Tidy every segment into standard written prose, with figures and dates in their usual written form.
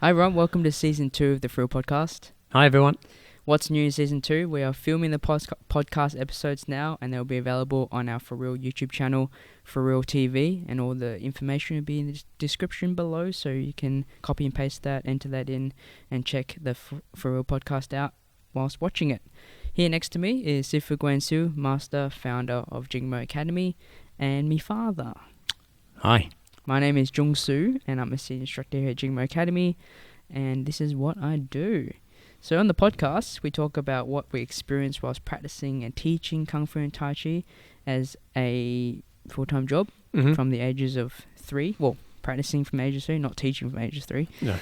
Hi everyone, welcome to Season 2 of the FuReel Podcast. Hi everyone. What's new in Season 2? We are filming the podcast episodes now, and they'll be available on our FuReel YouTube channel, FuReel TV, and all the information will be in the description below, so you can copy and paste that, enter that in, and check the FuReel Podcast out whilst watching it. Here next to me is Sifu Guansu, master, founder of Jing Academy, and me father. Hi. My name is Jhung Su, and I'm a senior instructor here at Jing Academy, and this is what I do. So on the podcast, we talk about what we experienced whilst practicing and teaching Kung Fu and Tai Chi as a full-time job from the ages of 3. Well, practicing from ages 3, not teaching from ages 3. No.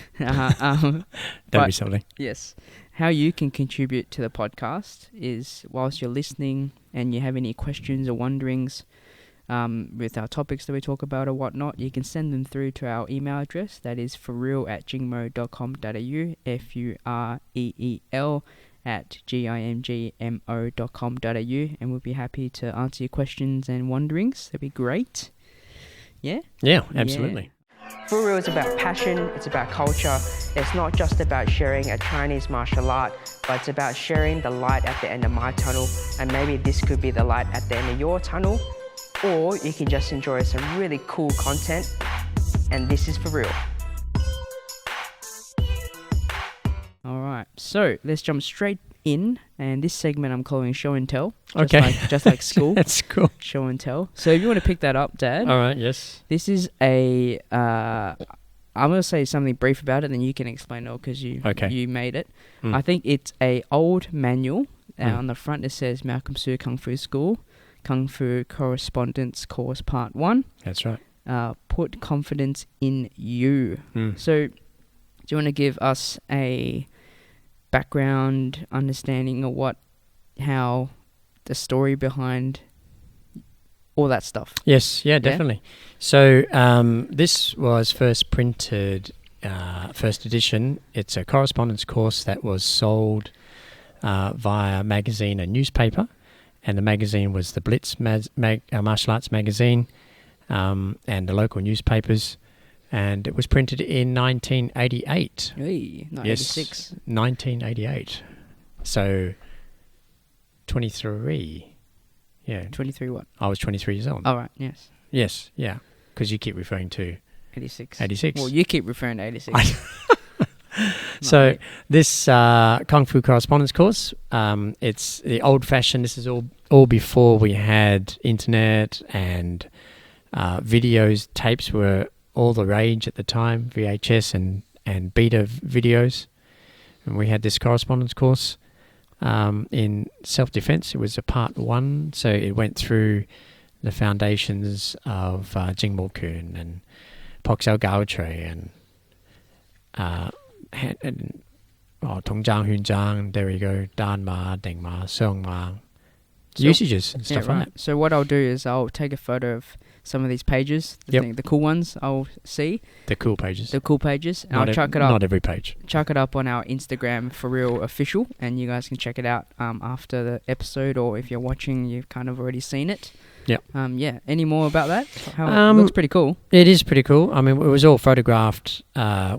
Don't be silly. Yes. How you can contribute to the podcast is whilst you're listening and you have any questions or wonderings with our topics that we talk about or whatnot, you can send them through to our email address. That is FuReel@jingmo.com.au, FUREEL@GINGMO.com.au, and we'll be happy to answer your questions and wonderings. That'd be great. Yeah? Yeah, absolutely. Yeah. FuReel is about passion, it's about culture. It's not just about sharing a Chinese martial art, but it's about sharing the light at the end of my tunnel, and maybe this could be the light at the end of your tunnel. Or you can just enjoy some really cool content, and this is FuReel. Alright, so let's jump straight in, and this segment I'm calling Show and Tell. Just like school. That's cool. Show and Tell. So if you want to pick that up, Dad. Alright, yes. This is I'm going to say something brief about it, then you can explain it all because you made it. I think it's a old manual. On the front it says Malcolm Su Kung Fu School. Kung Fu Correspondence Course Part 1. That's right. Put confidence in you. So, do you want to give us a background understanding of how the story behind all that stuff? Yes, yeah, definitely. So, this was first printed, first edition. It's a correspondence course that was sold via magazine and newspaper. And the magazine was the Blitz Martial Arts magazine and the local newspapers. And it was printed in 1988. Hey, not yes, 86. 1988. So, 23. Yeah. 23 what? I was 23 years old. Oh, right, yes. Yes, yeah. Because you keep referring to 86. 86. Well, you keep referring to 86. So this Kung Fu correspondence course, it's the old-fashioned. This is all before we had internet and videos. Tapes were all the rage at the time, VHS and beta videos. And we had this correspondence course in self-defense. It was a part 1, so it went through the foundations of Jing Kun and Poksao Gao Trei and Tong Zhang, Hun Zhang, there we go, Dan Ma, Deng Ma, Song Ma, usages and stuff like that. So what I'll do is I'll take a photo of some of these pages, the cool ones I'll see. The cool pages. And I'll chuck it up. Not every page. Chuck it up on our Instagram, FuReel Official, and you guys can check it out after the episode, or if you're watching, you've kind of already seen it. Yep. Any more about that? It looks pretty cool. It is pretty cool. I mean, it was all photographed.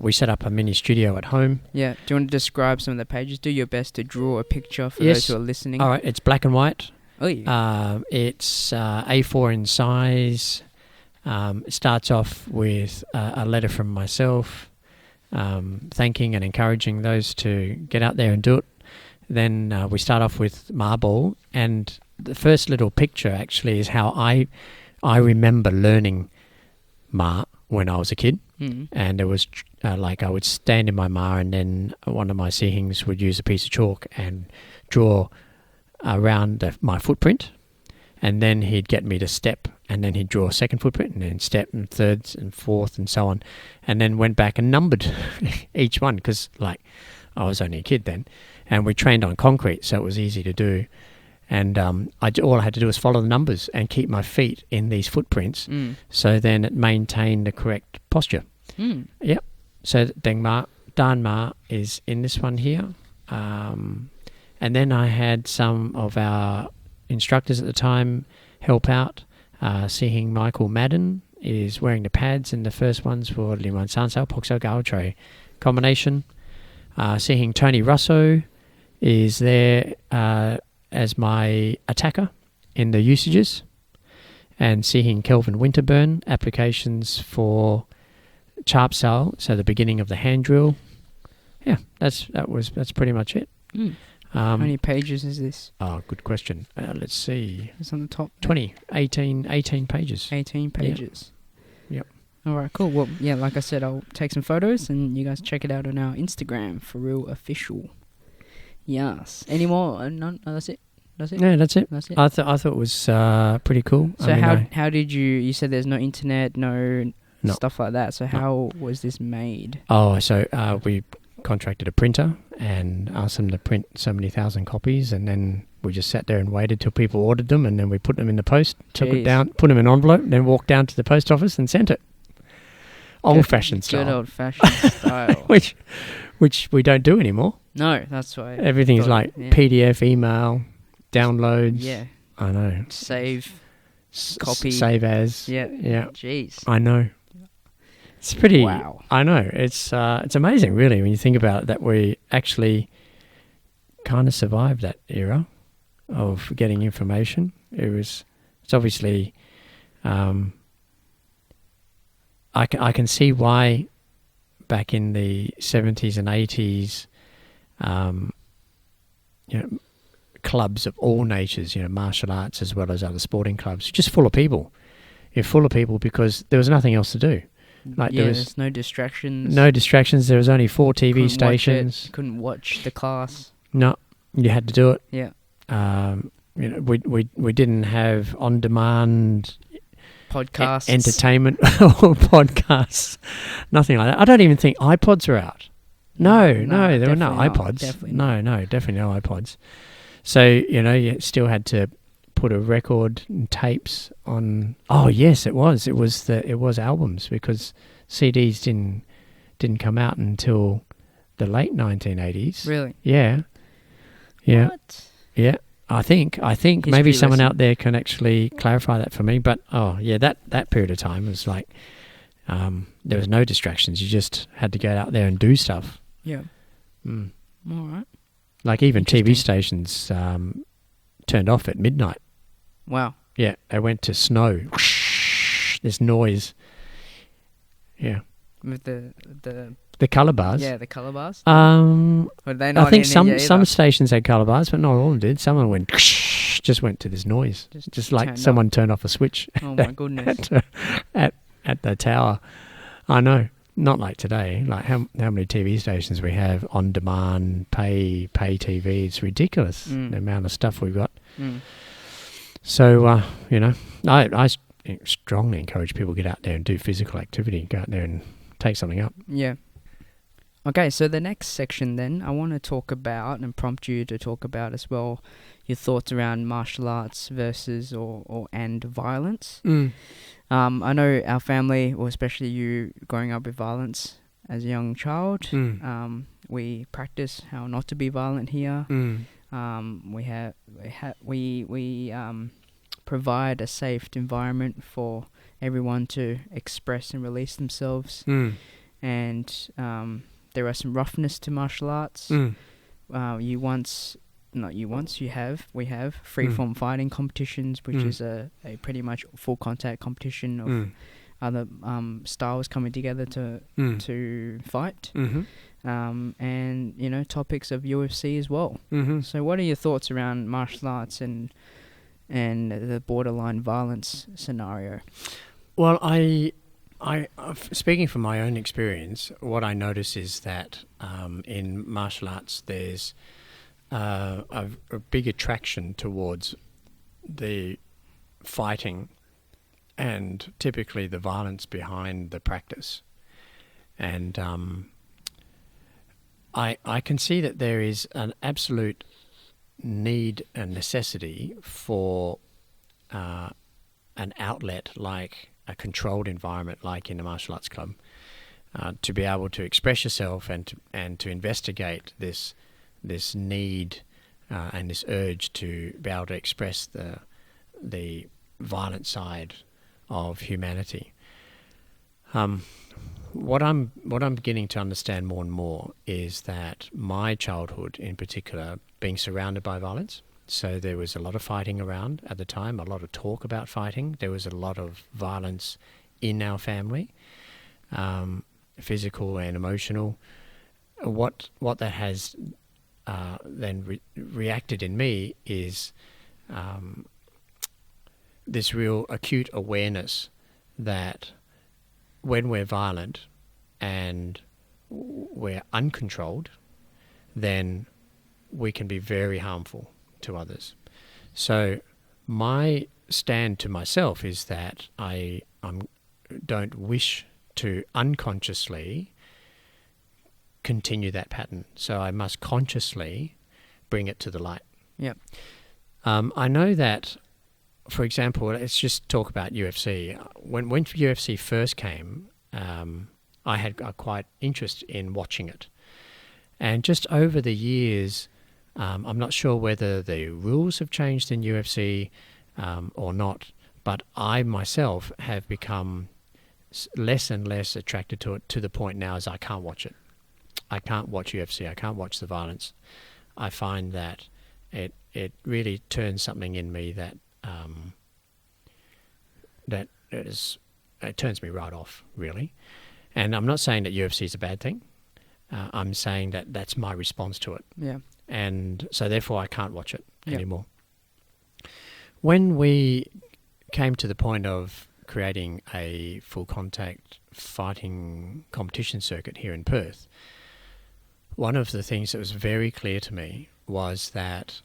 We set up a mini studio at home. Yeah. Do you want to describe some of the pages? Do your best to draw a picture for those who are listening. All right. It's black and white. Oh, yeah. It's A4 in size. It starts off with a letter from myself, thanking and encouraging those to get out there and do it. Then we start off with marble, and the first little picture actually is how I remember learning Ma when I was a kid. And it was like I would stand in my Ma, and then one of my sihings would use a piece of chalk and draw around my footprint, and then he'd get me to step, and then he'd draw a second footprint, and then step, and third and fourth, and so on, and then went back and numbered each one, because like I was only a kid then, and we trained on concrete, so it was easy to do. And all I had to do was follow the numbers and keep my feet in these footprints, so then it maintained the correct posture. Yep. So Deng Ma, Dan Ma is in this one here. And then I had some of our instructors at the time help out. Seeing Michael Madden is wearing the pads, and the first ones were Liman Sansao, Poksao Gao Trei, combination. Seeing Tony Russo is there as my attacker in the usages, and seeing Kelvin Winterburn applications for Chap Sal, so the beginning of the hand drill. Yeah, that's pretty much it. How many pages is this? Oh, good question. Let's see. It's on the top. 18 pages. 18 pages. Yep. All right, cool. Well, yeah, like I said, I'll take some photos and you guys check it out on our Instagram, FuReel Official. Yes. Any more? None? Oh, that's it? Yeah, that's it. That's it. I thought it was pretty cool. So how did you said there's no internet, no stuff like that. So how was this made? Oh, so we contracted a printer and asked them to print so many thousand copies, and then we just sat there and waited till people ordered them, and then we put them in the post, took it down, put them in an envelope, then walked down to the post office and sent it. Old-fashioned style. Good old-fashioned style. Which we don't do anymore. No, that's why. Everything is like PDF, email, downloads. Yeah. I know. Save, copy. Save as. Yeah. Yeah. Jeez. I know. It's pretty. Wow. I know. It's amazing, really, when you think about it, that we actually kind of survived that era of getting information. It's obviously. I can see why back in the 70s and 80s, clubs of all natures, martial arts as well as other sporting clubs, just full of people. You're full of people because there was nothing else to do. There's no distractions. No distractions. There was only 4 TV stations. Couldn't watch the class. No, you had to do it. Yeah. We didn't have on-demand podcasts, entertainment or podcasts. Nothing like that. I don't even think iPods are out. No, there were no iPods. Definitely definitely no iPods. So you still had to put a record and tapes on. Oh yes, it was albums, because CDs didn't come out until the late 1980s. Really? Yeah. What? Yeah. I think History maybe someone lesson. out there can actually clarify that for me. But that period of time was like there was no distractions. You just had to get out there and do stuff. Yeah. All right. Like even TV stations turned off at midnight. Wow. Yeah, they went to snow. This noise. Yeah. With the colour bars. Yeah, the colour bars. Were they not? I think some stations had colour bars, but not all of them did. Some of them went just went to this noise, just like someone turned off a switch. Oh my goodness! at the tower. I know. Not like today. Like how many TV stations we have on demand, pay TV. It's ridiculous the amount of stuff we've got. So I strongly encourage people to get out there and do physical activity. Go out there and take something up. Yeah. Okay, so the next section then, I want to talk about and prompt you to talk about as well your thoughts around martial arts versus and violence. I know our family, or especially you growing up with violence as a young child, we practice how not to be violent here. We provide a safe environment for everyone to express and release themselves. And there are some roughness to martial arts. We have free-form fighting competitions, which is a pretty much full contact competition of other styles coming together to fight. And topics of UFC as well. So what are your thoughts around martial arts and the borderline violence scenario? Well, I speaking from my own experience, what I notice is that in martial arts there's a big attraction towards the fighting and typically the violence behind the practice. And I can see that there is an absolute need and necessity for an outlet like a controlled environment like in a martial arts club to be able to express yourself and to investigate this need and this urge to be able to express the violent side of humanity. what I'm beginning to understand more and more is that my childhood, in particular, being surrounded by violence. So there was a lot of fighting around at the time, a lot of talk about fighting. There was a lot of violence in our family, physical and emotional. What that has then reacted in me is this real acute awareness that when we're violent and we're uncontrolled, then we can be very harmful to others. So my stand to myself is that I don't wish to unconsciously continue that pattern. So I must consciously bring it to the light. Yep. I know that, for example, let's just talk about UFC. When UFC first came, I had a quite interest in watching it. And just over the years, I'm not sure whether the rules have changed in UFC or not, but I myself have become less and less attracted to it, to the point now as I can't watch it. I can't watch UFC. I can't watch the violence. I find that it really turns something in me that it turns me right off, really. And I'm not saying that UFC is a bad thing. I'm saying that that's my response to it. Yeah. And so therefore I can't watch it anymore. When we came to the point of creating a full contact fighting competition circuit here in Perth, one of the things that was very clear to me was that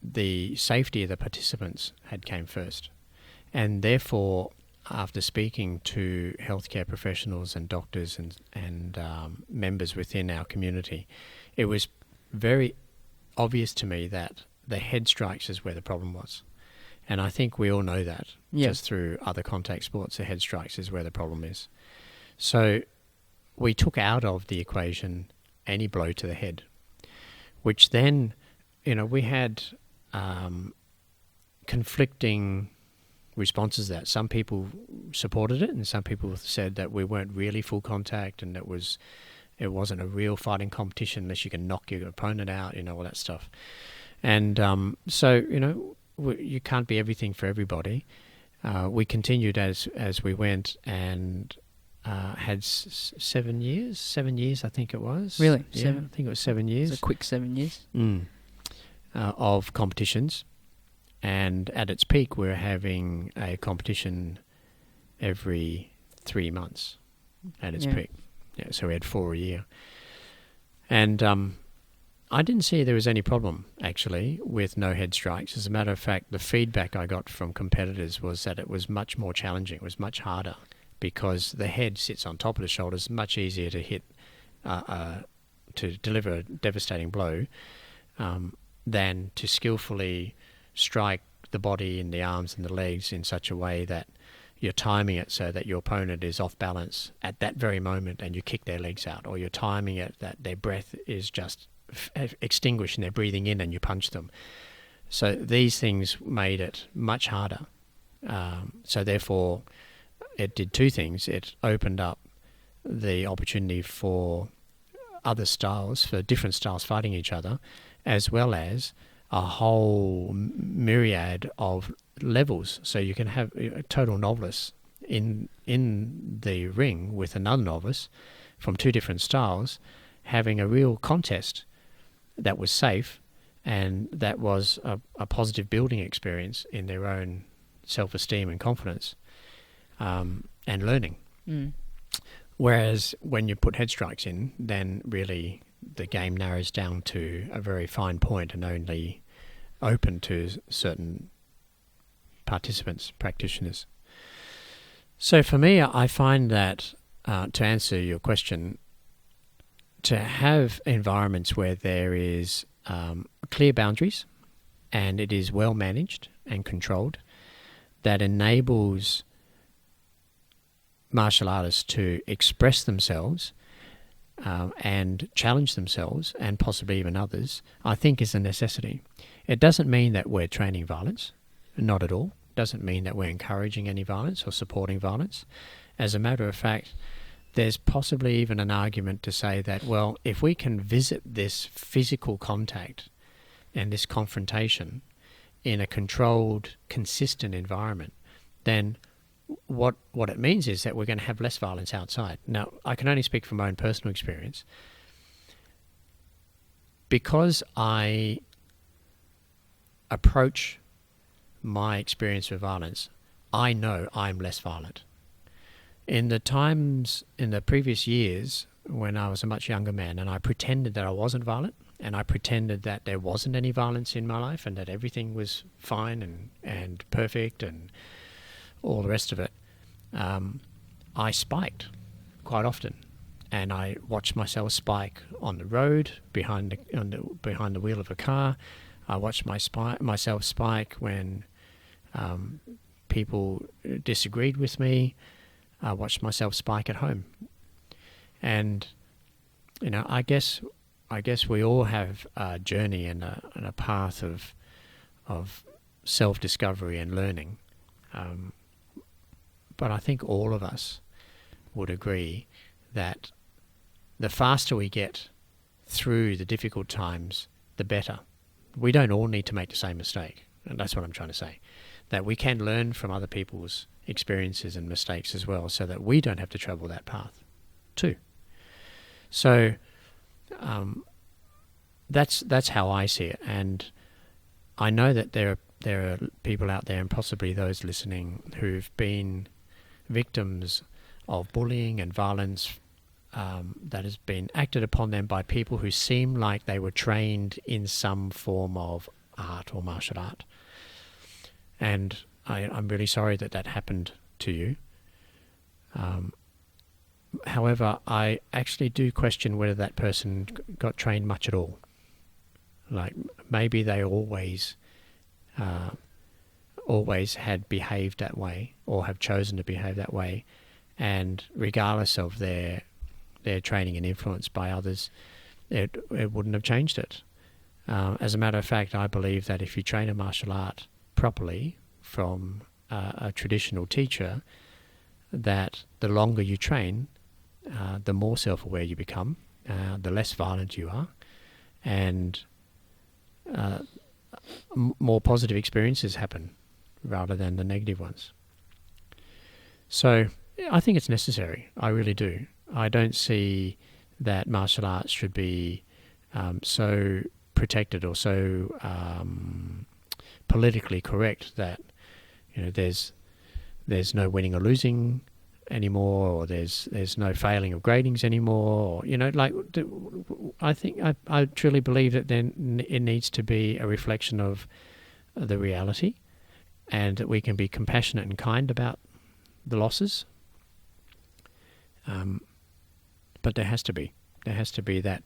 the safety of the participants had came first. And therefore, after speaking to healthcare professionals and doctors and members within our community, it was very obvious to me that the head strikes is where the problem was. And I think we all know that just through other contact sports, the head strikes is where the problem is. So we took out of the equation any blow to the head, which then, we had conflicting responses to that. Some people supported it and some people said that we weren't really full contact and it wasn't a real fighting competition unless you can knock your opponent out, all that stuff. And so, you can't be everything for everybody. We continued as we went and had 7 years, I think it was. Really? Yeah, 7? I think it was 7 years. It's a quick 7 years. Of competitions. And at its peak, we were having a competition every 3 months at its peak. Yeah, so we had 4 a year. And I didn't see there was any problem, actually, with no head strikes. As a matter of fact, the feedback I got from competitors was that it was much more challenging. It was much harder because the head sits on top of the shoulders, much easier to hit, to deliver a devastating blow than to skillfully strike the body and the arms and the legs in such a way that you're timing it so that your opponent is off balance at that very moment and you kick their legs out, or you're timing it that their breath is just extinguished and they're breathing in and you punch them. So these things made it much harder. So therefore, it did two things. It opened up the opportunity for other styles, for different styles fighting each other, as well as a whole myriad of levels. So you can have a total novice in the ring with another novice from two different styles having a real contest that was safe and that was a positive building experience in their own self-esteem and confidence and learning. Whereas when you put head strikes in, then really the game narrows down to a very fine point and only open to certain participants, practitioners. So for me, I find that, to answer your question, to have environments where there is clear boundaries and it is well managed and controlled, that enables martial artists to express themselves and challenge themselves and possibly even others, I think is a necessity. It doesn't mean that we're training violence, not at all. It doesn't mean that we're encouraging any violence or supporting violence. As a matter of fact, there's possibly even an argument to say that, well, if we can visit this physical contact and this confrontation in a controlled, consistent environment, then what it means is that we're going to have less violence outside. Now, I can only speak from my own personal experience. Because I approach my experience with violence, I know I'm less violent. In the previous years, when I was a much younger man and I pretended that I wasn't violent, and I pretended that there wasn't any violence in my life and that everything was fine and perfect and all the rest of it, I spiked quite often. And I watched myself spike on the road behind the wheel of a car. I watched myself spike when people disagreed with me. I watched myself spike at home. And I guess we all have a journey and a path of self-discovery and learning. But I think all of us would agree that the faster we get through the difficult times, the better. We don't all need to make the same mistake. And that's what I'm trying to say. That we can learn from other people's experiences and mistakes as well, so that we don't have to travel that path too. So that's how I see it. And I know that there are people out there, and possibly those listening, who've been victims of bullying and violence that has been acted upon them by people who seem like they were trained in some form of art or martial art. And I'm really sorry that happened to you. However, I actually do question whether that person got trained much at all. Like, maybe they always had behaved that way, or have chosen to behave that way, and regardless of their training and influence by others, it wouldn't have changed it. As a matter of fact, I believe that if you train a martial art properly from a traditional teacher, that the longer you train, the more self-aware you become, the less violent you are, and more positive experiences happen rather than the negative ones. So I think it's necessary. I really do. I don't see that martial arts should be so protected or so politically correct that there's no winning or losing anymore, or there's no failing of gradings anymore. I truly believe that then it needs to be a reflection of the reality, and that we can be compassionate and kind about the losses. But there has to be that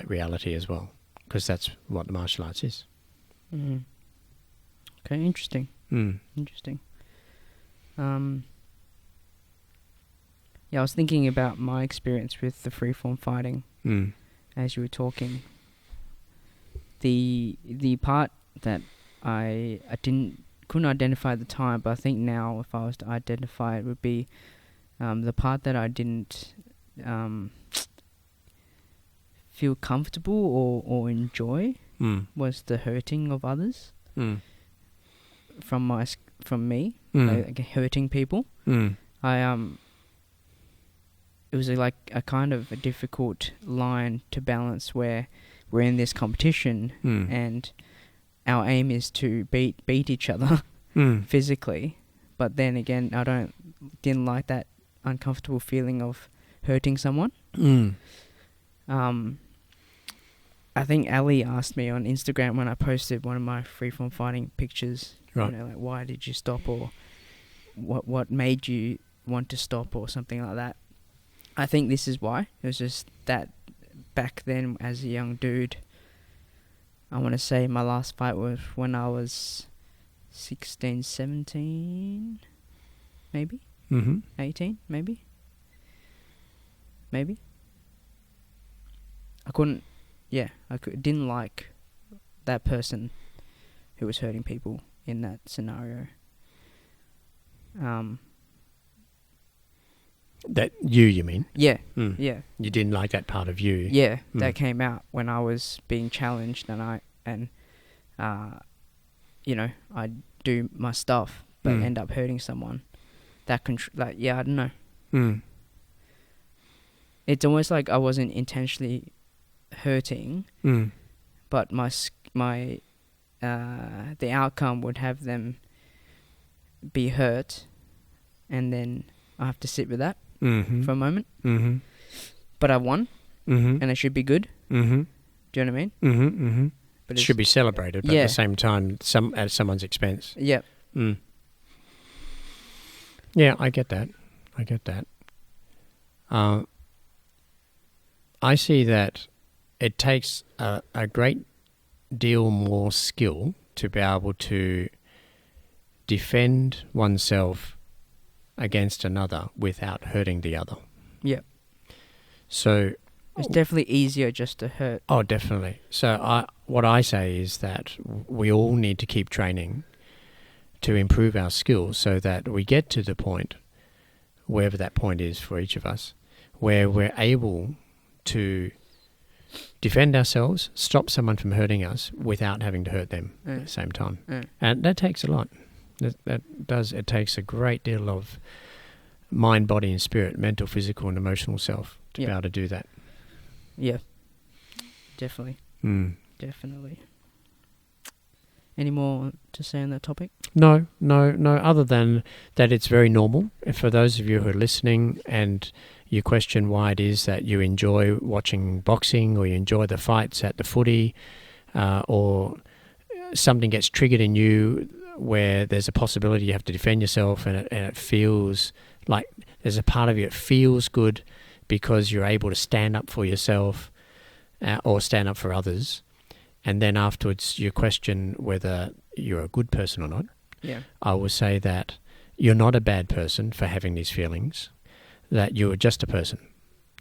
reality as well, because that's what the martial arts is. Mm. Okay, interesting. Interesting. Yeah, I was thinking about my experience with the freeform fighting as you were talking. The part that I couldn't identify at the time, but I think now if I was to identify it, would be the part that I didn't feel comfortable or enjoy was the hurting of others from me, like hurting people. It was like a kind of a difficult line to balance, where we're in this competition and our aim is to beat each other physically, but then again didn't like that uncomfortable feeling of hurting someone. I think Ali asked me on Instagram when I posted one of my freeform fighting pictures, like, why did you stop, or what made you want to stop, or something like that. I think this is why. It was just that back then, as a young dude, I want to say my last fight was when I was 16, 17, maybe? 18, maybe? Maybe? Didn't like that person who was hurting people in that scenario. That you mean? Yeah, Mm. yeah. You didn't like that part of you? Yeah, that came out when I was being challenged, and I do my stuff, but end up hurting someone. I don't know. Mm. It's almost like I wasn't intentionally hurting, but the outcome would have them be hurt, and then I have to sit with that for a moment. Mm-hmm. But I won, and it should be good. Mm-hmm. Do you know what I mean? Mm-hmm. Mm-hmm. But it should be celebrated, but at the same time, at someone's expense. Yeah. Mm. Yeah, I get that. I see that it takes a great deal more skill to be able to defend oneself against another without hurting the other. Yeah. So it's definitely easier just to hurt. Oh, definitely. So what I say is that we all need to keep training to improve our skills so that we get to the point, wherever that point is for each of us, where we're able to defend ourselves, stop someone from hurting us without having to hurt them at the same time. And that takes a lot. It takes a great deal of mind, body and spirit, mental, physical and emotional self to be able to do that. Yeah, definitely. Definitely. Any more to say on that topic? No. Other than that, it's very normal. For those of you who are listening and you question why it is that you enjoy watching boxing or you enjoy the fights at the footy, or something gets triggered in you where there's a possibility you have to defend yourself and it feels like there's a part of you that feels good because you're able to stand up for yourself or stand up for others, and then afterwards you question whether you're a good person or not. Yeah. I will say that you're not a bad person for having these feelings, that you're just a person,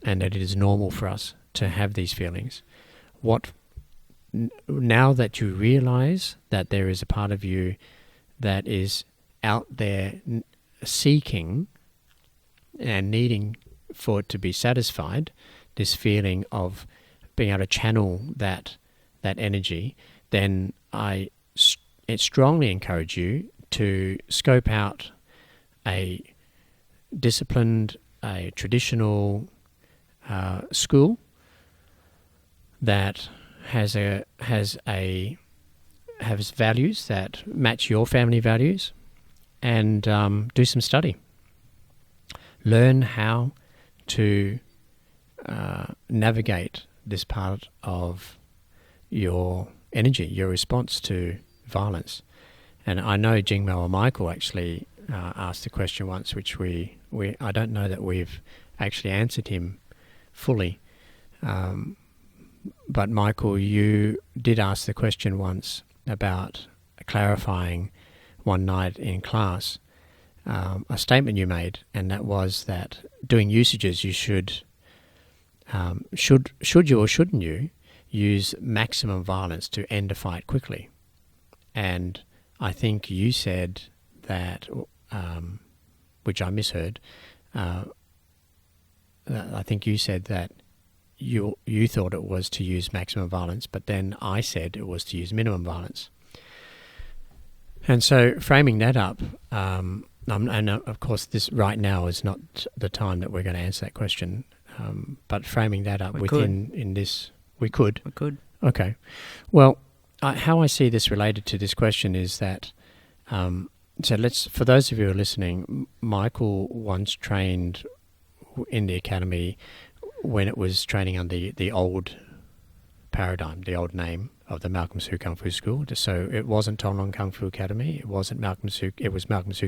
and that it is normal for us to have these feelings. Now that you realize that there is a part of you that is out there seeking and needing for it to be satisfied, this feeling of being able to channel that energy, then I strongly encourage you to scope out a disciplined, a traditional school that has values that match your family values, and do some study. Learn how to navigate this part of your energy, your response to violence. And I know Jing or Michael actually asked the question once, which I don't know that we've actually answered him fully. But Michael, you did ask the question once about clarifying one night in class a statement you made, and that was that doing usages you should you or shouldn't you use maximum violence to end a fight quickly. And I think you said that, which I misheard, I think you said that you thought it was to use maximum violence, but then I said it was to use minimum violence. And so framing that up, and of course this right now is not the time that we're going to answer that question, but framing that up we could. Okay. Well, how I see this related to this question is that, for those of you who are listening, Michael once trained in the academy when it was training under the old paradigm, the old name of the Malcolm Su Kung Fu School. So it wasn't Tonglong Kung Fu Academy, it was Malcolm Su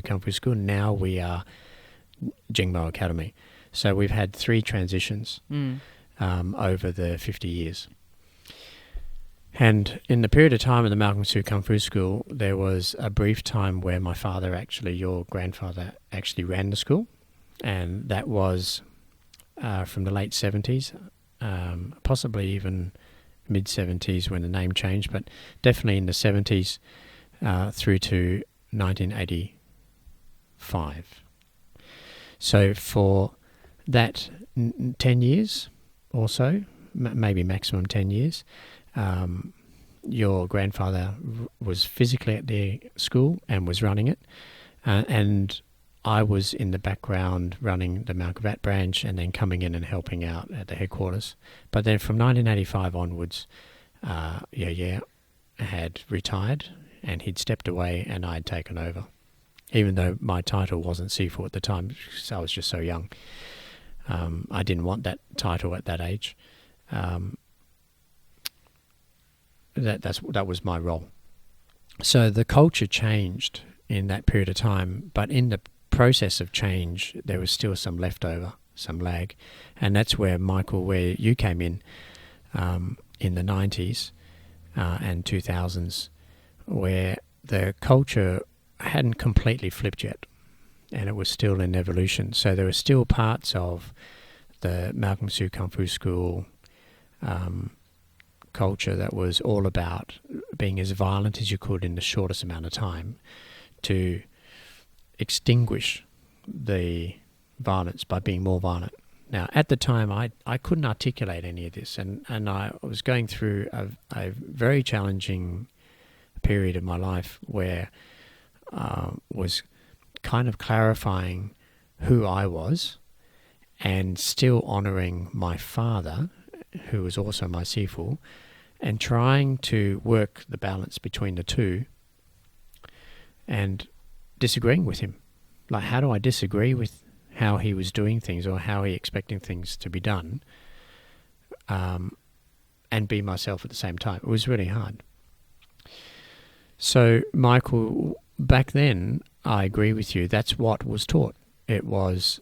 Kung Fu School. Now we are Jingmo Academy. So we've had 3 transitions over the 50 years. And in the period of time in the Malcolm Su Kung Fu School, there was a brief time where my father, actually, your grandfather, actually ran the school. And that was from the late 70s, possibly even mid-70s when the name changed, but definitely in the 70s through to 1985. So for that 10 years or so, maybe maximum 10 years, your grandfather was physically at the school and was running it, and I was in the background running the Mount Gravatt branch and then coming in and helping out at the headquarters. But then from 1985 onwards, had retired and he'd stepped away and I'd taken over, even though my title wasn't Sifu at the time because I was just so young. I didn't want that title at that age. That was my role. So the culture changed in that period of time, but in the process of change, there was still some leftover, some lag, and that's where, Michael, where you came in the 90s and 2000s, where the culture hadn't completely flipped yet, and it was still in evolution. So there were still parts of the Malcolm Su Kung Fu School culture that was all about being as violent as you could in the shortest amount of time to extinguish the violence by being more violent. Now, at the time, I couldn't articulate any of this, and I was going through a very challenging period of my life where was kind of clarifying who I was and still honouring my father, who was also my sifu, and trying to work the balance between the two and disagreeing with him. Like, how do I disagree with how he was doing things or how he expecting things to be done and be myself at the same time? It was really hard. So, Michael, back then, I agree with you, that's what was taught. It was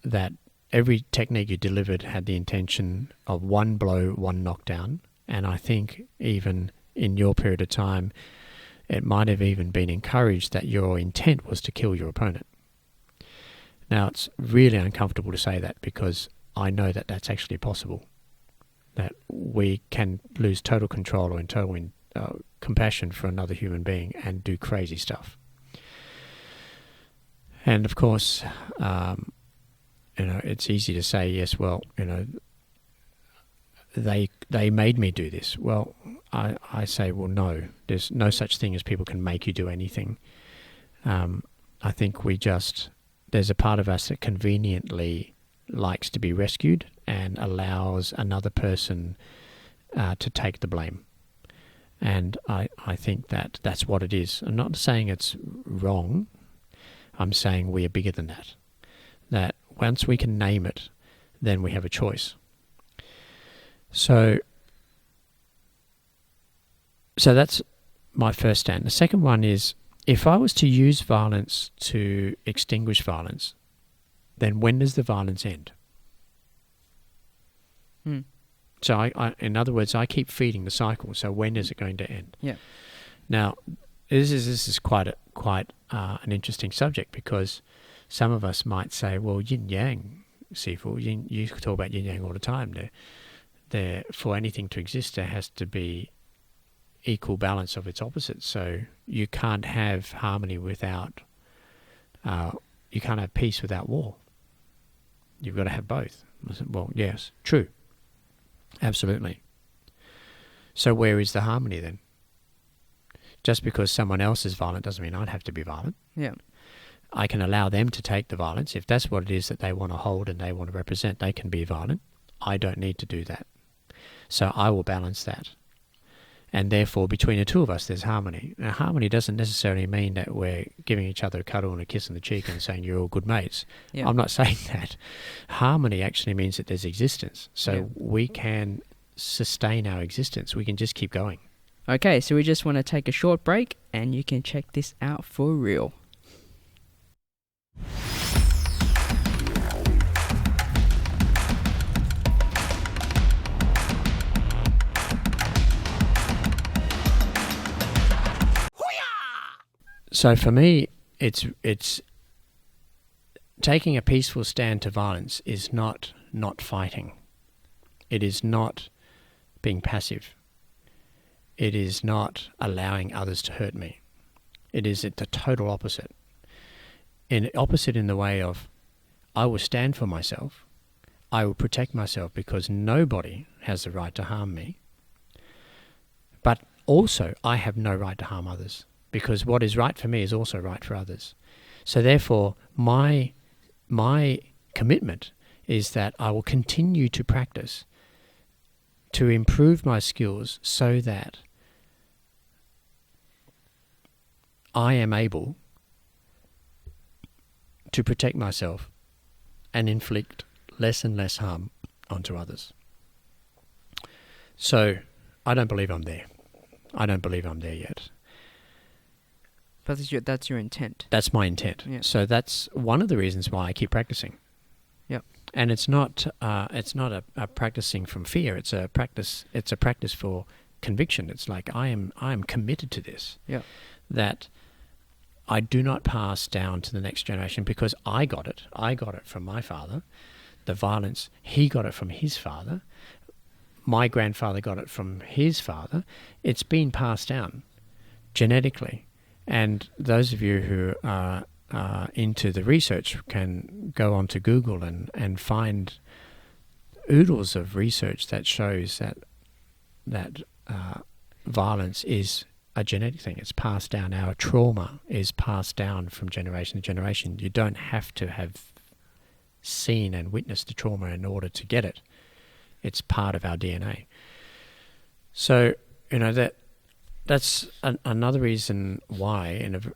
that every technique you delivered had the intention of one blow, one knockdown, and I think even in your period of time, it might have even been encouraged that your intent was to kill your opponent. Now, it's really uncomfortable to say that because I know that that's actually possible, that we can lose total control or total compassion for another human being and do crazy stuff. And of course, it's easy to say, yes, well, they made me do this. Well, I say, well, no, there's no such thing as people can make you do anything. I think there's a part of us that conveniently likes to be rescued and allows another person to take the blame. And I think that's what it is. I'm not saying it's wrong. I'm saying we are bigger than that. That once we can name it, then we have a choice. So that's my first stand. The second one is, if I was to use violence to extinguish violence, then when does the violence end? So in other words, I keep feeding the cycle. So when is it going to end? Yeah. Now, this is quite an interesting subject, because some of us might say, well, yin yang, Sifu, you talk about yin yang all the time. There, for anything to exist, there has to be equal balance of its opposites. So you can't have harmony without, you can't have peace without war. You've got to have both. I said, well, yes, true. Absolutely. So where is the harmony then? Just because someone else is violent doesn't mean I'd have to be violent. Yeah. I can allow them to take the violence. If that's what it is that they want to hold and they want to represent, they can be violent. I don't need to do that. So I will balance that. And therefore, between the two of us, there's harmony. Now, harmony doesn't necessarily mean that we're giving each other a cuddle and a kiss on the cheek and saying you're all good mates. Yeah. I'm not saying that. Harmony actually means that there's existence. So we can sustain our existence. We can just keep going. Okay, so we just want to take a short break, and you can check this out for real. So for me, it's taking a peaceful stand to violence is not fighting. It is not being passive. It is not allowing others to hurt me. It is the total opposite. Opposite in the way of, I will stand for myself. I will protect myself because nobody has the right to harm me. But also, I have no right to harm others because what is right for me is also right for others. So therefore, my commitment is that I will continue to practice to improve my skills so that I am able to protect myself and inflict less and less harm onto others. So I don't believe I'm there. I don't believe I'm there yet. But that's your intent. That's my intent. Yeah. So that's one of the reasons why I keep practicing. Yep. And it's not a practicing from fear. It's a practice for conviction. It's like I am committed to this. Yeah. That I do not pass down to the next generation because I got it. I got it from my father. The violence, he got it from his father. My grandfather got it from his father. It's been passed down genetically. And those of you who are into the research can go onto Google and find oodles of research that shows that violence is a genetic thing. It's passed down. Our trauma is passed down from generation to generation. You don't have to have seen and witnessed the trauma in order to get it. It's part of our DNA. So, that's another reason why,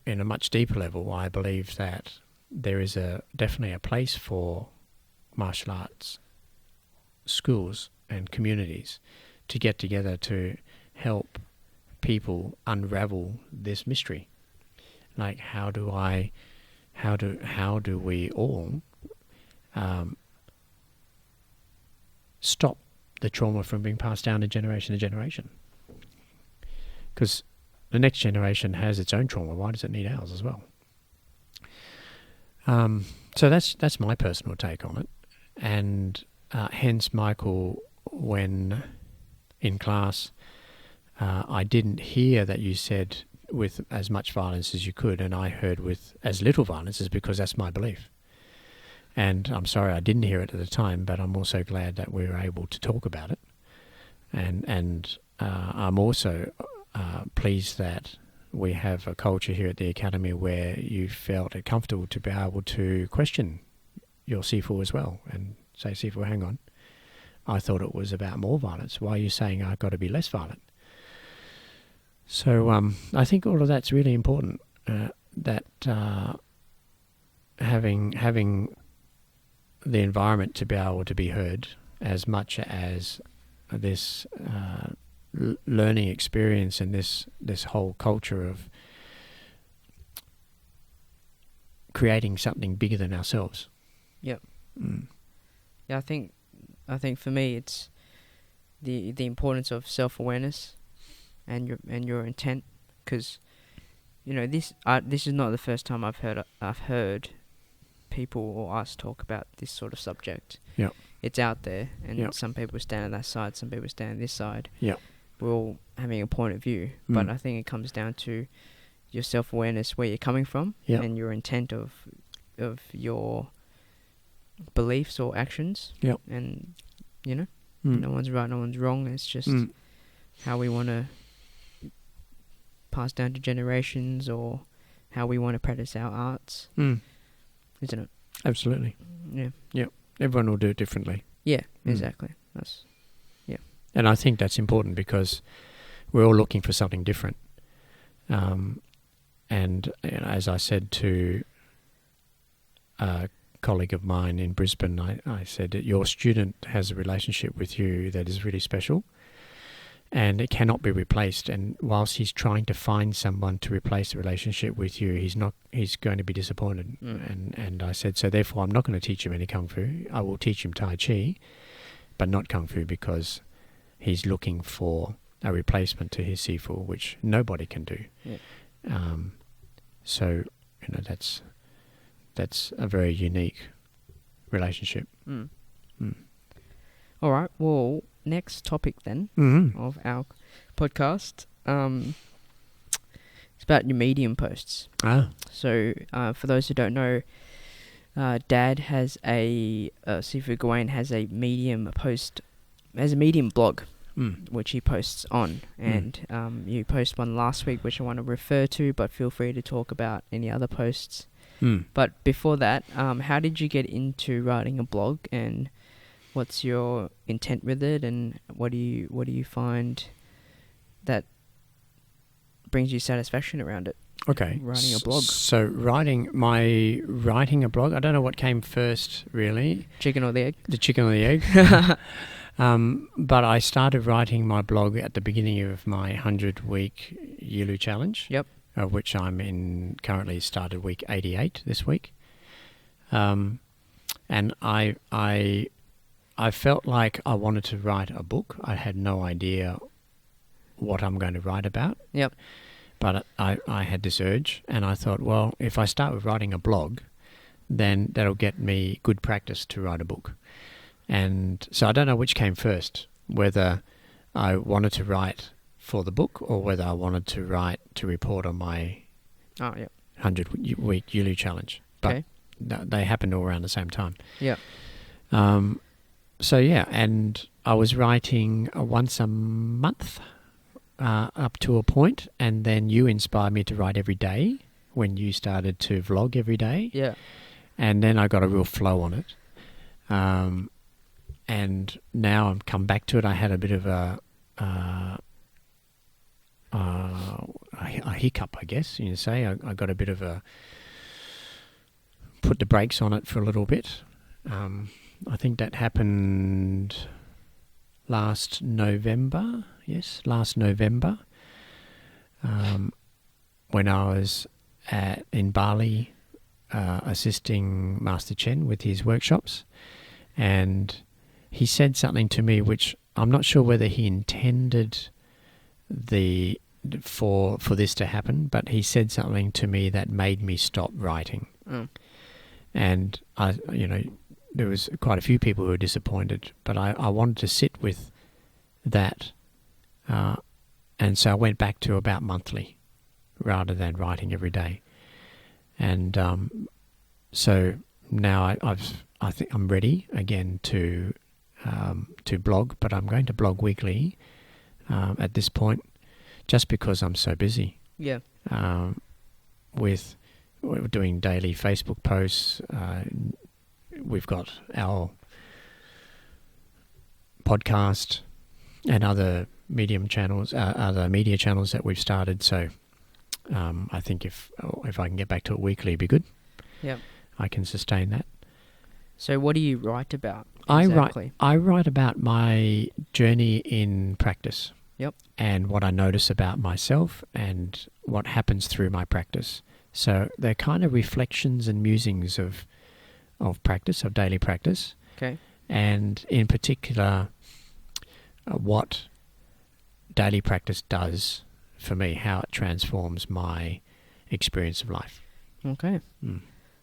in a much deeper level, why I believe that there is definitely a place for martial arts schools and communities to get together to help people unravel this mystery. Like, how do we all stop the trauma from being passed down to generation? Because the next generation has its own trauma. Why does it need ours as well? So that's my personal take on it. And hence, Michael, when in class, I didn't hear that you said with as much violence as you could, and I heard with as little violence, is because that's my belief. And I'm sorry I didn't hear it at the time, but I'm also glad that we were able to talk about it. And I'm also pleased that we have a culture here at the Academy where you felt it comfortable to be able to question your Sifu as well and say, Sifu, hang on, I thought it was about more violence. Why are you saying I've got to be less violent? So I think all of that's really important, that having the environment to be able to be heard as much as this learning experience and this whole culture of creating something bigger than ourselves. Yep. Yeah, I think for me it's the importance of self-awareness and your intent, because this is not the first time I've heard people or us talk about this sort of subject. Yeah. It's out there, and Yep. some people stand on that side, some people stand on this side. Yeah. We're all having a point of view, but I think it comes down to your self-awareness, where you're coming from, and your intent of your beliefs or actions. Yep. And no one's right, no one's wrong. It's just how we want to pass down to generations, or how we want to practice our arts, isn't it? Absolutely. Yeah. Yep. Everyone will do it differently. Yeah, exactly. And I think that's important because we're all looking for something different. And as I said to a colleague of mine in Brisbane, I said that your student has a relationship with you that is really special, and it cannot be replaced. And whilst he's trying to find someone to replace the relationship with you, he's going to be disappointed. And I said, so therefore I'm not going to teach him any Kung Fu. I will teach him Tai Chi, but not Kung Fu, because he's looking for a replacement to his Sifu, which nobody can do. Yeah. So that's a very unique relationship. All right. Well, next topic then of our podcast. It's about your Medium posts. Ah. So for those who don't know, Dad has Sifu Gawain has a Medium blog, which he posts on, and you post one last week, which I want to refer to, but feel free to talk about any other posts. But before that, how did you get into writing a blog, and what's your intent with it, and what do you find that brings you satisfaction around it? Okay. Writing a blog. So writing a blog, I don't know what came first, really. Chicken or the egg? The chicken or the egg. But I started writing my blog at the beginning of my 100-week Yulu challenge. Yep. Which I'm in currently, started week 88 this week. And I felt like I wanted to write a book. I had no idea what I'm going to write about. Yep. But I had this urge, and I thought, well, if I start with writing a blog, then that'll get me good practice to write a book. And so I don't know which came first, whether I wanted to write for the book or whether I wanted to write to report on my 100-week Yulu challenge. But they happened all around the same time. Yeah. So, yeah, and I was writing once a month up to a point, and then you inspired me to write every day when you started to vlog every day. Yeah. And then I got a real flow on it. And now I've come back to it. I had a bit of a hiccup, I guess, you say. I got a bit of put the brakes on it for a little bit. I think that happened last November. Yes, last November, when I was in Bali assisting Master Chen with his workshops, and he said something to me which I'm not sure whether he intended for this to happen, but he said something to me that made me stop writing. And there was quite a few people who were disappointed, but I wanted to sit with that. And so I went back to about monthly rather than writing every day. And so now I think I'm ready again to blog, but I'm going to blog weekly at this point just because I'm so busy. Yeah. We're doing daily Facebook posts. We've got our podcast and other media channels that we've started. So I think if I can get back to it weekly, it'd be good. Yep. I can sustain that. So what do you write about exactly? I write about my journey in practice. Yep. And what I notice about myself and what happens through my practice. So they're kind of reflections and musings of practice, of daily practice. Okay. And in particular, what daily practice does for me, how it transforms my experience of life. Okay.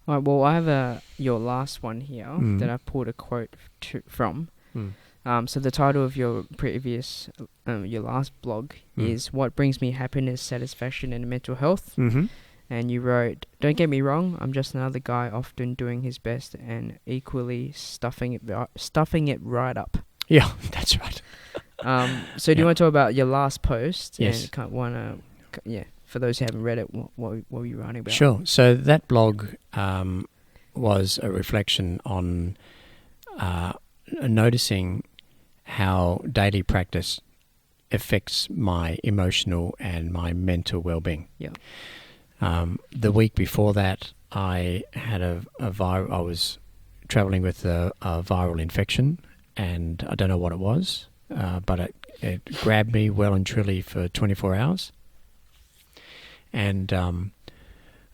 All right, well, I have your last one here that I pulled a quote from. So the title of your previous, your last blog is "What Brings Me Happiness, Satisfaction, and Mental Health." Mm-hmm. And you wrote, "Don't get me wrong, I'm just another guy often doing his best and equally stuffing it right up." Yeah, that's right. So do you want to talk about your last post? Yes. And for those who haven't read it, what were you writing about? Sure. So that blog was a reflection on noticing how daily practice affects my emotional and my mental well-being. Yeah. The week before that, I had I was traveling with a viral infection, and I don't know what it was, but it grabbed me well and truly for 24 hours. And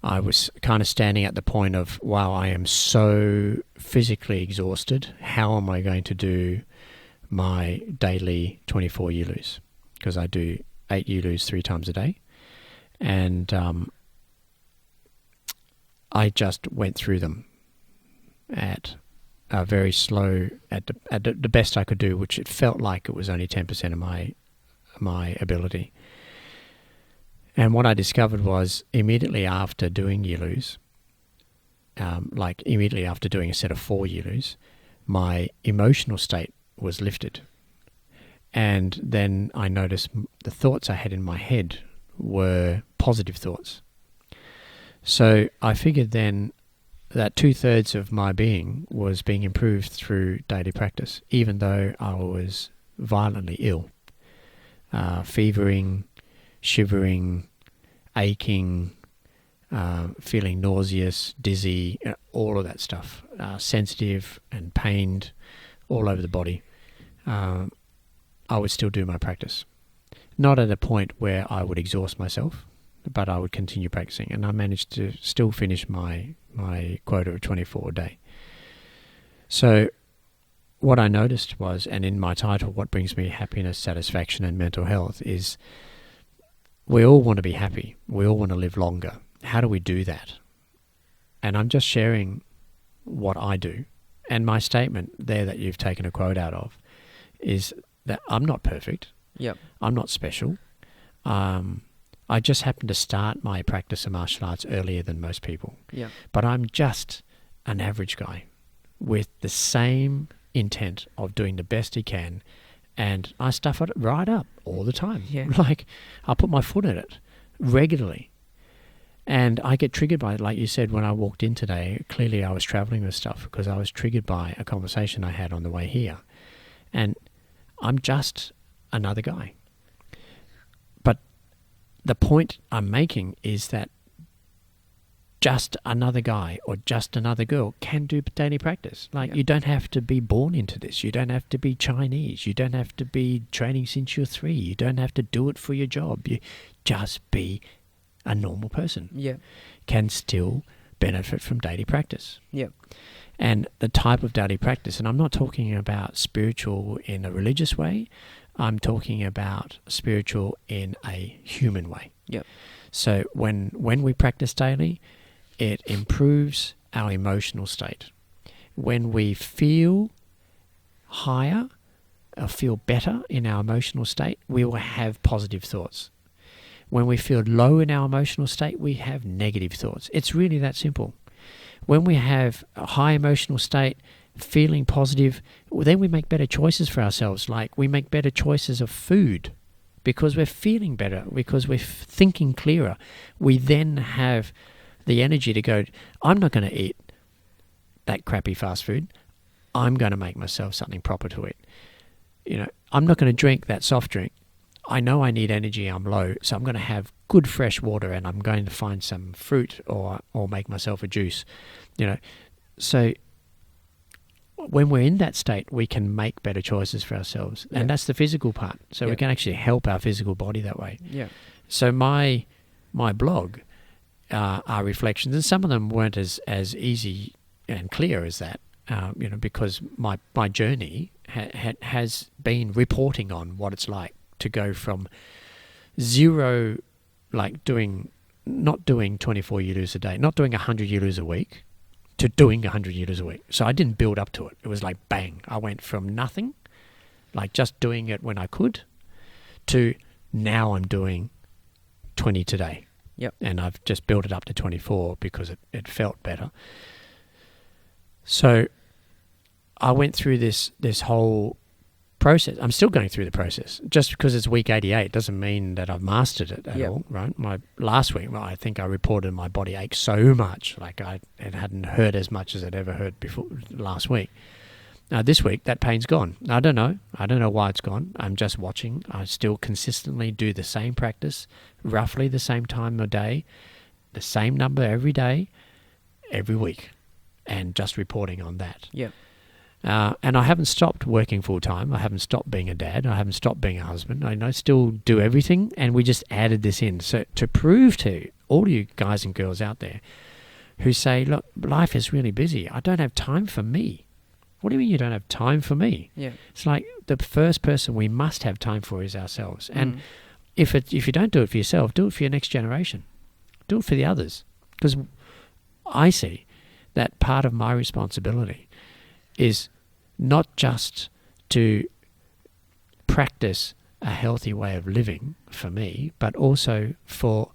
I was kind of standing at the point of, wow, I am so physically exhausted. How am I going to do my daily 24 Yulus? Because I do 8 Yulus 3 times a day. And I just went through them at a very slow, at the best I could do, which it felt like it was only 10% of my ability. And what I discovered was immediately after doing Yulus, like immediately after doing a set of 4 yilus, my emotional state was lifted. And then I noticed the thoughts I had in my head were positive thoughts. So I figured then that 2/3 of my being was being improved through daily practice, even though I was violently ill, fevering, shivering, aching, feeling nauseous, dizzy, all of that stuff, sensitive and pained all over the body. I would still do my practice. Not at a point where I would exhaust myself, but I would continue practicing. And I managed to still finish my quota of 24 a day. So what I noticed was, and in my title, What Brings Me Happiness, Satisfaction and Mental Health, is we all want to be happy. We all want to live longer. How do we do that? And I'm just sharing what I do. And my statement there that you've taken a quote out of is that I'm not perfect. Yep. I'm not special. I just happen to start my practice of martial arts earlier than most people. Yep. But I'm just an average guy with the same intent of doing the best he can, and I stuff it right up all the time. Yeah. Like, I put my foot in it regularly. And I get triggered by it, like you said, when I walked in today. Clearly I was traveling with stuff because I was triggered by a conversation I had on the way here. And I'm just another guy. But the point I'm making is that just another guy or just another girl can do daily practice. Like, you don't have to be born into this. You don't have to be Chinese. You don't have to be training since you're 3. You don't have to do it for your job. You just be a normal person. Yeah. Can still benefit from daily practice. Yeah. And the type of daily practice, and I'm not talking about spiritual in a religious way, I'm talking about spiritual in a human way. Yep. So when we practice daily, it improves our emotional state. When we feel higher or feel better in our emotional state, we will have positive thoughts. When we feel low in our emotional state, we have negative thoughts. It's really that simple. When we have a high emotional state, feeling positive, then we make better choices for ourselves. Like, we make better choices of food because we're feeling better, because we're thinking clearer. We then have the energy to go, I'm not going to eat that crappy fast food. I'm going to make myself something proper to eat. I'm not going to drink that soft drink. I know I need energy, I'm low, so I'm going to have good fresh water, and I'm going to find some fruit or make myself a juice. So when we're in that state, we can make better choices for ourselves. Yeah. And that's the physical part. So we can actually help our physical body that way. Yeah. So my blog are reflections, and some of them weren't as easy and clear as that, because my journey has been reporting on what it's like to go from zero, like not doing 24 yilus a day, not doing 100 yilus a week, to doing 100 yilus a week. So I didn't build up to it. It was like bang. I went from nothing, like just doing it when I could, to now I'm doing 20 today. Yep. And I've just built it up to 24 because it felt better. So I went through this whole process. I'm still going through the process. Just because it's week 88 doesn't mean that I've mastered it at all, right? My last week, I think I reported my body ached so much, like it hadn't hurt as much as it ever hurt before last week. Now this week, that pain's gone. I don't know why it's gone. I'm just watching. I still consistently do the same practice, roughly the same time of day, the same number every day, every week, and just reporting on that. Yep. And I haven't stopped working full time. I haven't stopped being a dad. I haven't stopped being a husband. I still do everything, and we just added this in. So to prove to all you guys and girls out there who say, look, life is really busy. I don't have time for me. What do you mean you don't have time for me? Yeah. It's like the first person we must have time for is ourselves. And if you don't do it for yourself, do it for your next generation. Do it for the others. Because I see that part of my responsibility is not just to practice a healthy way of living for me, but also for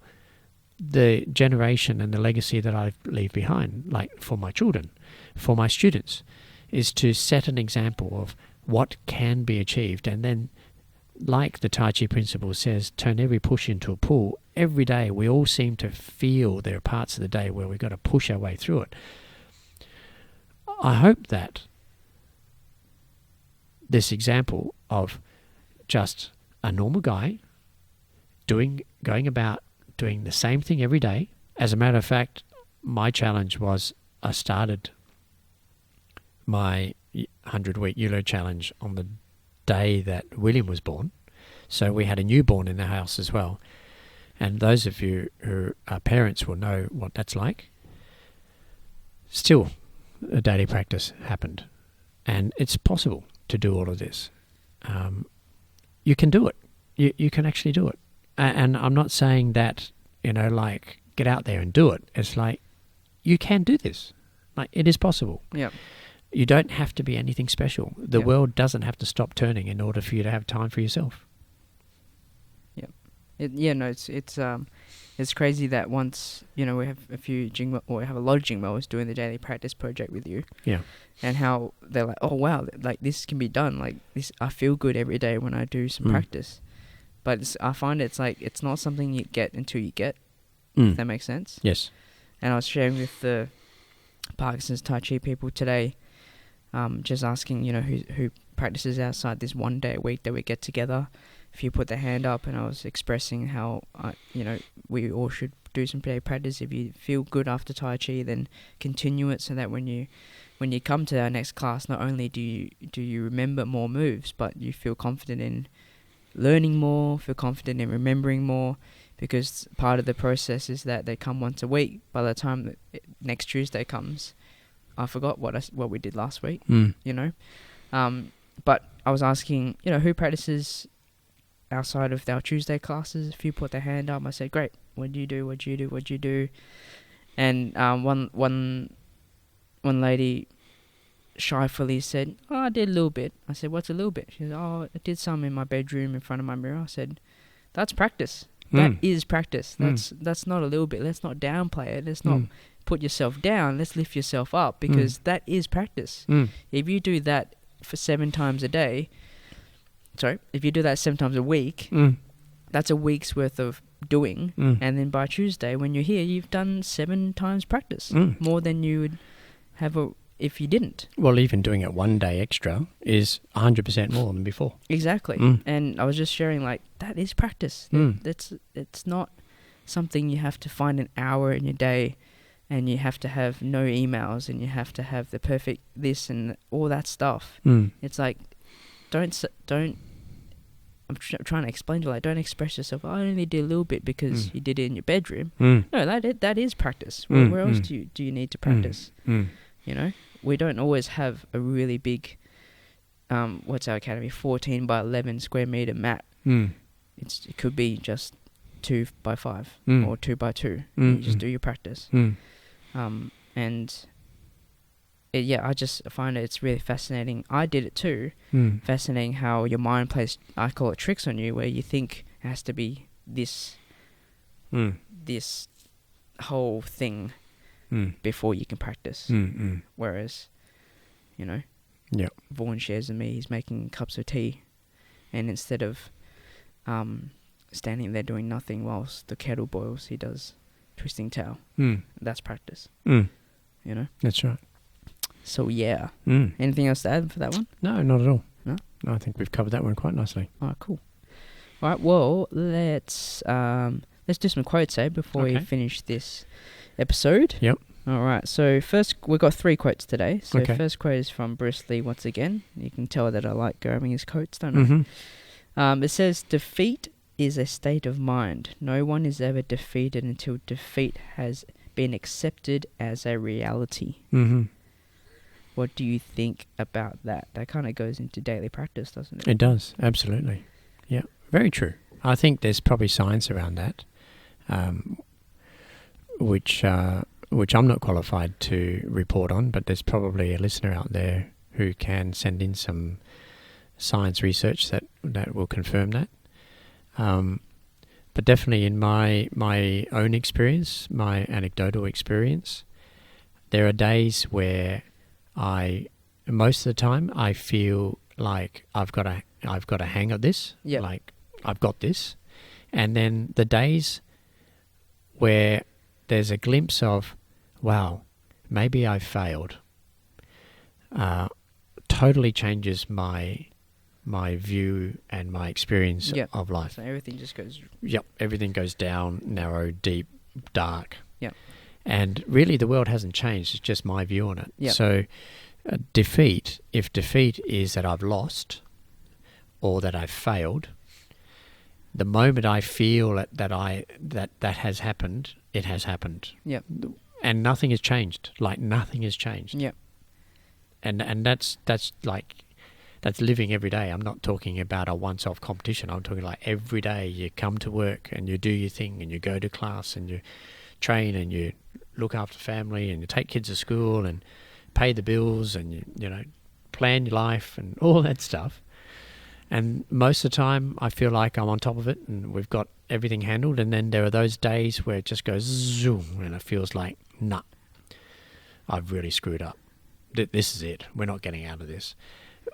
the generation and the legacy that I leave behind, like for my children, for my students, is to set an example of what can be achieved. And then, like the Tai Chi principle says, turn every push into a pull. Every day we all seem to feel there are parts of the day where we've got to push our way through it. I hope that this example of just a normal guy going about doing the same thing every day. As a matter of fact, my challenge was I started my 100-week YOLO challenge on the day that William was born. So we had a newborn in the house as well. And those of you who are parents will know what that's like. Still, a daily practice happened. And it's possible to do all of this. You can do it. You can actually do it. And I'm not saying that, like, get out there and do it. It's like, you can do this. Like, it is possible. Yeah. You don't have to be anything special. The world doesn't have to stop turning in order for you to have time for yourself. It's crazy that once, we have a few Jing, or we have a lot of Jingmos doing the daily practice project with you. Yeah. And how they're like, oh wow, like this can be done. Like this, I feel good every day when I do some practice. But I find it's like, it's not something you get until you get, if that makes sense. Yes. And I was sharing with the Parkinson's Tai Chi people today, just asking, who practices outside this one day a week that we get together. If you put the hand up, and I was expressing how, we all should do some daily practice. If you feel good after Tai Chi, then continue it, so that when you come to our next class, not only do you remember more moves, but you feel confident in learning more, feel confident in remembering more, because part of the process is that they come once a week. By the time next Tuesday comes, I forgot what we did last week, But I was asking, who practices outside of our Tuesday classes. If you put their hand up, I said, great, what do you do, what do you do, what do you do? And one lady shyfully said, oh, I did a little bit. I said, what's a little bit? She said, oh, I did some in my bedroom in front of my mirror. I said, that's practice. That is practice. That's not a little bit. Let's not downplay it. Let's not put yourself down. Let's lift yourself up, because that is practice. If you do that for 7 times a day, if you do that 7 times a week, that's a week's worth of doing. And then by Tuesday, when you're here, you've done 7 times practice, more than you would have if you didn't. Well, even doing it 1 day extra is 100% more than before. Exactly. And I was just sharing, like, that is practice. It's not something you have to find an hour in your day, and you have to have no emails, and you have to have the perfect this and all that stuff. It's like, don't I'm trying to explain to you, like, don't express yourself, I only did a little bit because you did it in your bedroom. No, that is practice. Where else do you need to practice? We don't always have a really big, what's our academy, 14 by 11 square meter mat. It could be just 2 by 5 or 2 by 2. You just do your practice. I just find it's really fascinating. I did it too. Fascinating how your mind plays, I call it tricks on you, where you think it has to be this whole thing before you can practice. Whereas, Vaughan shares with me, he's making cups of tea, and instead of standing there doing nothing whilst the kettle boils, he does twisting towel. That's practice. That's right. So yeah. Anything else to add for that one? No, not at all. No? I think we've covered that one quite nicely. All right, cool. All right, well, let's do some quotes, before we finish this episode. Yep. All right, so first, we've got 3 quotes today. So first quote is from Bruce Lee once again. You can tell that I like grabbing his quotes, don't I? It says, defeat is a state of mind. No one is ever defeated until defeat has been accepted as a reality. What do you think about that? That kind of goes into daily practice, doesn't it? It does, absolutely. Yeah, very true. I think there's probably science around that, which I'm not qualified to report on, but there's probably a listener out there who can send in some science research that will confirm that. But definitely in my own experience, my anecdotal experience, there are days where most of the time I feel like I've got a hang of this, like I've got this. And then the days where there's a glimpse of, wow, maybe I failed, totally changes my view and my experience of life. So everything just goes... Yep, everything goes down, narrow, deep, dark. Yep. And really the world hasn't changed, it's just my view on it. Yep. So defeat is that I've lost or that I've failed, the moment I feel that has happened, it has happened. Yep. And nothing has changed. Like nothing has changed. Yep. And that's living every day. I'm not talking about a once-off competition. I'm talking like every day you come to work and you do your thing and you go to class and you train and you look after family and you take kids to school and pay the bills and you know plan your life and all that stuff. And most of the time I feel like I'm on top of it and we've got everything handled, and then there are those days where it just goes zoom and it feels like, nah, I've really screwed up. This is it. We're not getting out of this.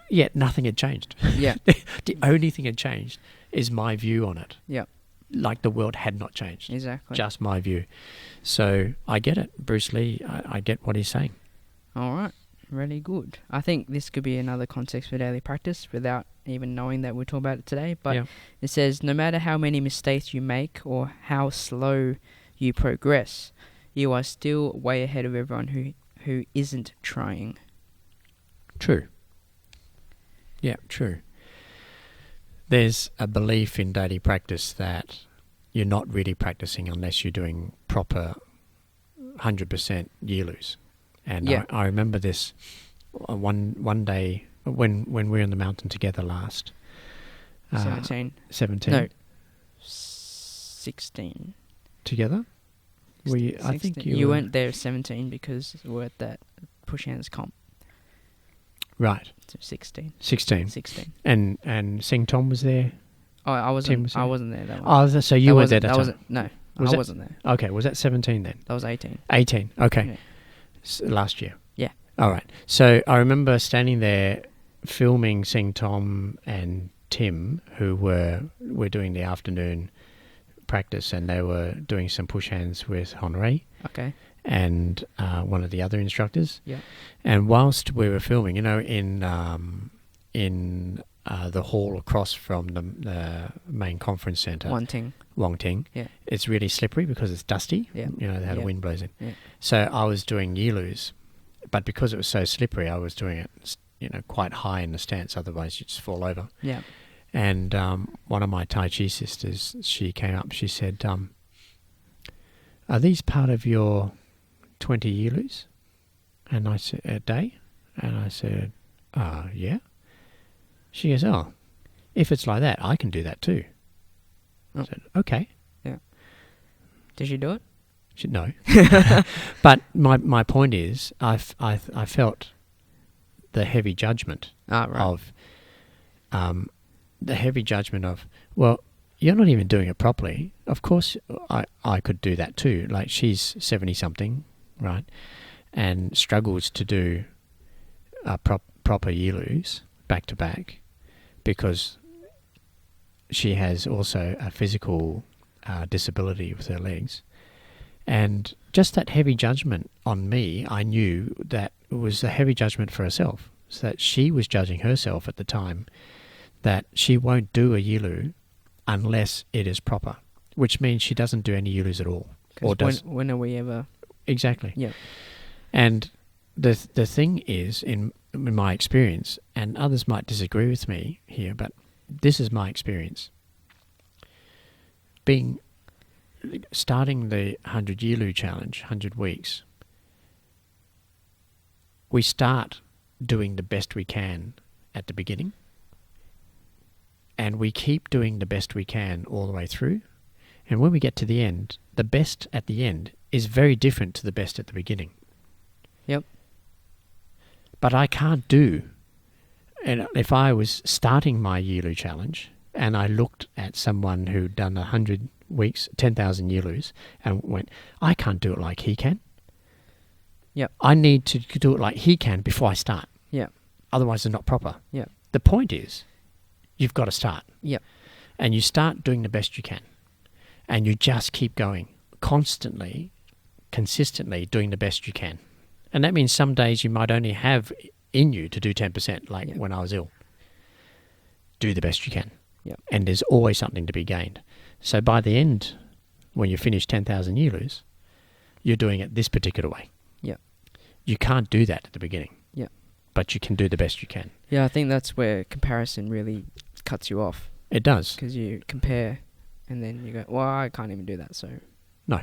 Yet nothing had changed. Yeah. The only thing had changed is my view on it. Yeah. Like the world had not changed. Exactly. Just my view. So I get it. Bruce Lee, I get what he's saying. All right. Really good. I think this could be another context for daily practice without even knowing that we're talking about it today. But it says, no matter how many mistakes you make or how slow you progress, you are still way ahead of everyone who isn't trying. True. Yeah, true. There's a belief in daily practice that you're not really practicing unless you're doing proper 100% year-loos. And I remember this one day when we were in the mountain together last. 17. 17? No, 16. Together? I think you weren't there 17 because we were at that push hands comp. Right. So 16. 16. And Sing Tom was there? Oh, I wasn't there that one. Oh, so you weren't there that time? No, I wasn't there. Okay, was that 17 then? That was 18. 18, okay. Yeah. Last year? Yeah. All right. So I remember standing there filming Sing Tom and Tim, who were doing the afternoon practice, and they were doing some push hands with Honore. Okay. And one of the other instructors. Yeah. And whilst we were filming, you know, in the hall across from the main conference centre, Wong Ting. Yeah. It's really slippery because it's dusty. Yeah. You know, they had a wind blows in. Yeah. So I was doing year-loos, but because it was so slippery, I was doing it, you know, quite high in the stance. Otherwise, you just fall over. Yeah. And one of my Tai Chi sisters, she came up. She said, "Are these part of your 20 year-loos?" And I said, "A day?" And I said, "Yeah." She goes, "Oh, if it's like that, I can do that too." I said, "Okay." Yeah. Did you do it? No. But my point is, I felt the heavy judgment of the heavy judgment of, well, you're not even doing it properly. Of course, I could do that too. Like, she's 70-something, right, and struggles to do proper year-loos back to back because she has also a physical disability with her legs. And just that heavy judgment on me, I knew that it was a heavy judgment for herself. So that she was judging herself at the time that she won't do a year-loo unless it is proper, which means she doesn't do any year-loos at all. Or does. When are we ever... Exactly. Yeah. And the thing is, in my experience, and others might disagree with me here, but this is my experience. Starting the 100 year-loo challenge, 100 weeks, we start doing the best we can at the beginning, and we keep doing the best we can all the way through. And when we get to the end, the best at the end is very different to the best at the beginning. Yep. But I can't do, and if I was starting my year-loo challenge and I looked at someone who'd done 100 weeks, 10,000 Yilus, and went, I can't do it like he can. Yep. I need to do it like he can before I start. Yeah. Otherwise, it's not proper. Yeah. The point is, you've got to start. Yep. And you start doing the best you can. And you just keep going, constantly, consistently doing the best you can. And that means some days you might only have in you to do 10%, like when I was ill. Do the best you can. Yep. And there's always something to be gained. So by the end, when you finish 10,000 Yilus, you're doing it this particular way. Yep. You can't do that at the beginning. Yep. But you can do the best you can. Yeah, I think that's where comparison really cuts you off. It does. Because you compare and then you go, well, I can't even do that, so... No.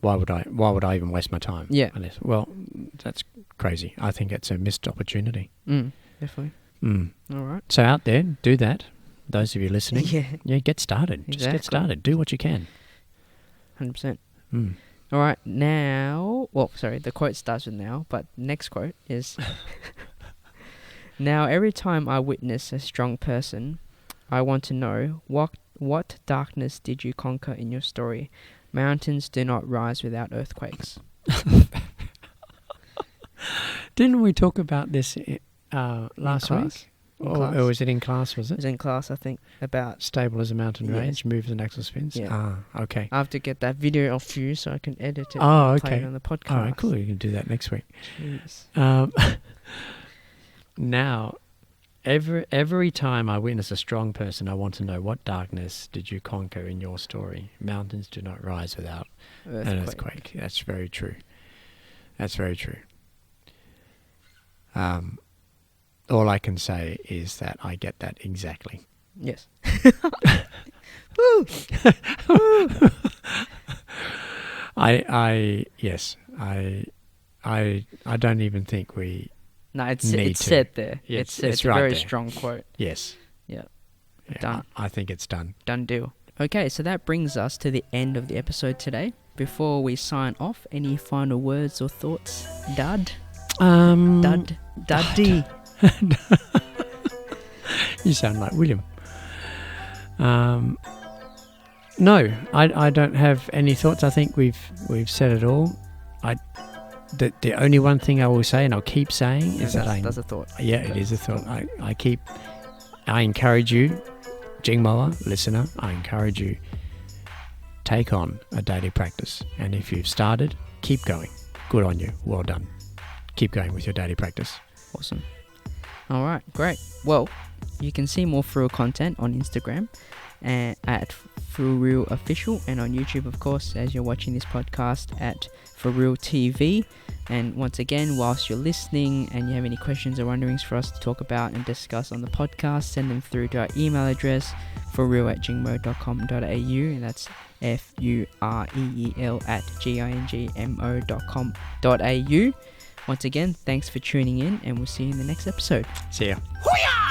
Why would I even waste my time? Yeah. Well, that's crazy. I think it's a missed opportunity. Definitely. All right. So out there, do that. Those of you listening, get started. Exactly. Just get started. Do what you can. 100%. All right, now... Well, sorry, the quote starts with now, but next quote is... Now, every time I witness a strong person, I want to know, what darkness did you conquer in your story? Mountains do not rise without earthquakes. Didn't we talk about this last week? Or was it in class, was it? It was in class, I think, about... Stable as a mountain range, moves and axle spins? Yeah. Okay. I have to get that video off you so I can edit it and play it on the podcast. All right, cool. You can do that next week. Jeez. Now, every time I witness a strong person, I want to know, what darkness did you conquer in your story? Mountains do not rise without an earthquake. That's very true. That's very true. All I can say is that I get that exactly. Yes. Yes. I don't even think we... No, it's said there. It's right, a very strong quote. Yes. Yeah. Done. I think it's done. Done deal. Okay, so that brings us to the end of the episode today. Before we sign off, any final words or thoughts, Dad? Daddy. You sound like William. No, I don't have any thoughts. I think we've said it all. The only one thing I will say, and I'll keep saying, is that's a thought. Yeah, it is a thought. I encourage you, Jing Moa listener, I encourage you, take on a daily practice. And if you've started, keep going. Good on you. Well done. Keep going with your daily practice. Awesome. All right, great. Well, you can see more FuReel content on Instagram at FuReel Official, and on YouTube, of course, as you're watching this podcast, at FuReel TV. And once again, whilst you're listening and you have any questions or wonderings for us to talk about and discuss on the podcast, send them through to our email address, FuReel@jingmo.com.au, and that's FuReel@GINGMO.com.au. Once again, thanks for tuning in, and we'll see you in the next episode. See ya. Hoo-yah!